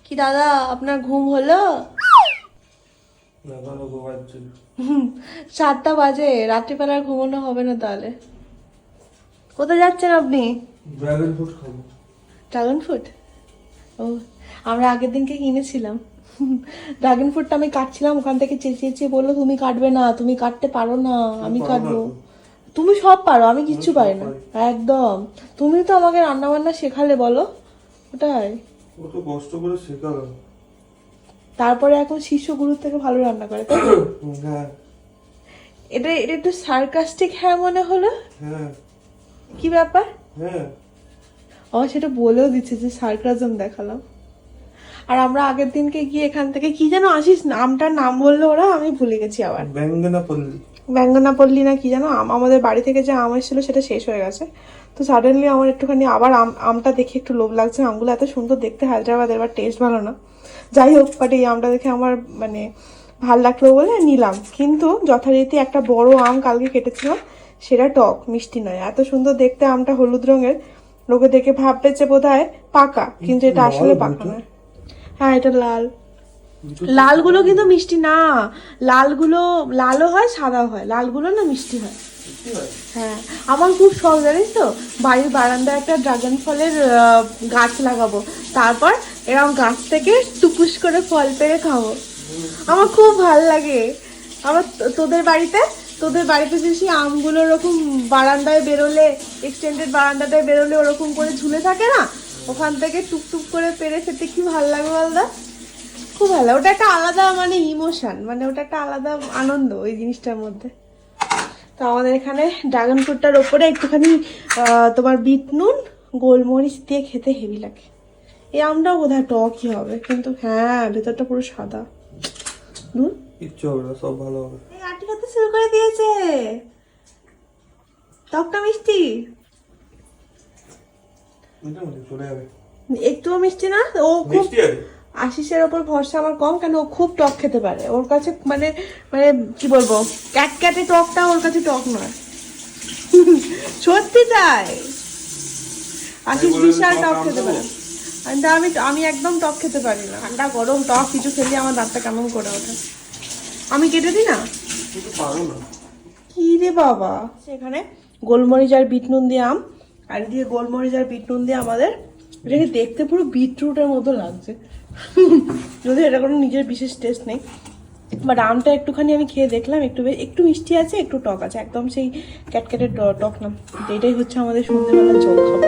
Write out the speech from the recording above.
কি দাদা, আপনার ঘুম হলো? 7টা বাজে, রাত্রিবেলার ঘুমানো হবে না তাহলে? কোথায় যাচ্ছেন আপনি? ড্রাগন ফ্রুট খাবো। Dragon fruit? ও, আমরা আগের দিনকে কিনেছিলাম ড্রাগন ফ্রুটটা আমি কাটছিলাম, ওখান থেকে চেঁচিয়ে বললো তুমি কাটবে না, তুমি কাটতে পারো না, আমি কাটবো। তুমি সব পারো, আমি কিচ্ছু পারি না একদম। তুমি তো আমাকে রান্না বান্না শেখালে, বলো ওটাই। ও তো কষ্ট করে শেখালাম। তারপরে এখন শিষ্য গুরুর থেকে ভালো রান্না করে, তাই তো? হ্যাঁ এটা এটা একটু সার্কাস্টিক হ্যাঁ মনে হলো। হ্যাঁ কি ব্যাপার? হ্যাঁ, আমার সেটা বলেও দিচ্ছে যে সার্কাজম দেখালাম। আর আমরা আগের দিনকে গিয়ে এখান থেকে কি যেন আসিস, নামটার নাম বললো ওরা, আমি ভুলে গেছি আবার। ব্যঙ্গনাপল্লী। ব্যঙ্গনাপল্লী না কি যেন আমাদের বাড়ি থেকে যে আম এসেছিল সেটা শেষ হয়ে গেছে। তো সাডেনলি আমার একটুখানি আবার আমটা দেখে একটু লোভ লাগছে। আমগুলো এত সুন্দর দেখতে হায়দ্রাবাদের, এবার টেস্ট ভালো না। যাই হোক, বাট এই আমটা দেখে আমার মানে ভাল লাগলো বলে নিলাম। কিন্তু যথারীতি একটা বড় আম কালকে কেটেছিলাম, সেটা টক, মিষ্টি নয়। এত সুন্দর দেখতে আমটা, হলুদ রঙের। লোকে দেখে ভাববে যে বোধহয় পাকা, কিন্তু এটা আসলে পাকা নয়। হ্যাঁ, এটা লাল। লালগুলো কিন্তু মিষ্টি না, লালগুলো লালও হয় সাদাও হয়, লালগুলো না মিষ্টি হয়। হ্যাঁ, আমার খুব শখ জানিস তো, বাড়ির বারান্দায় একটা ড্রাগন ফলের গাছ লাগাবো, তারপর এরকম গাছ থেকে টুকুস করে ফল পেড়ে খাবো। আমার খুব ভাল লাগে। আমার তোদের বাড়িতে যে সেই আমগুলো ওরকম বারান্দায় বেরোলে, এক্সটেন্ডেড বারান্দাটায় বেরোলে ওরকম করে ঝুলে থাকে না, ওখান থেকে টুকটুক করে পেড়ে খেতে কি ভাল লাগে বলদা। খুব ভালো, ওটা একটা আলাদা মানে ইমোশন, মানে ওটা একটা আলাদা আনন্দ ওই জিনিসটার মধ্যে। তো আমাদের এখানে ড্রাগন ফ্রুটটার ওপরে একটুখানি তোমার বিট নুন, গোলমরিচ দিয়ে খেতে হেভি লাগে। এই আমটাও বোধহয় টকই হবে, কিন্তু হ্যাঁ ভেতরটা পুরো সাদা। কিচ্ছু হবে না, সব ভালো হবে। আটি খেতে শুরু করে দিয়েছে। টকটা মিষ্টি, চলে যাবে। একটুও মিষ্টি না। ও খুব, মিষ্টি আছে। আশিসের ওপর ভরসা আমার কম, কেন ও খুব টক খেতে পারে। ওর কাছে মানে মানে কি বলবো, ক্যাটক্যাটে টকটা ওর কাছে টক নয় সত্যি তাই। আশিস বিশাল টক খেতে পারে। আমি আমি একদম টক খেতে পারি না। ঠান্ডা গরম টক কিছু খেলে আমার দাঁতটা কেমন করে ওঠে। আমি কেটে দিই না। কি রে বাবা, সেখানে গোলমরিচ আর বিট নুন দিয়ে আম, আর দিয়ে গোলমরিচ আর বিট নুন দিয়ে আমাদের এটাকে দেখতে পুরো বিটরুটের মতো লাগছে যদি এটা কোনো নিজের বিশেষ টেস্ট নেই। বাট আমটা একটুখানি আমি খেয়ে দেখলাম, একটু মিষ্টি আছে, একটু টক আছে, একদম সেই ক্যাটক্যাটের টক না। এটাই হচ্ছে আমাদের সন্ধ্যেবেলার জল খাবার।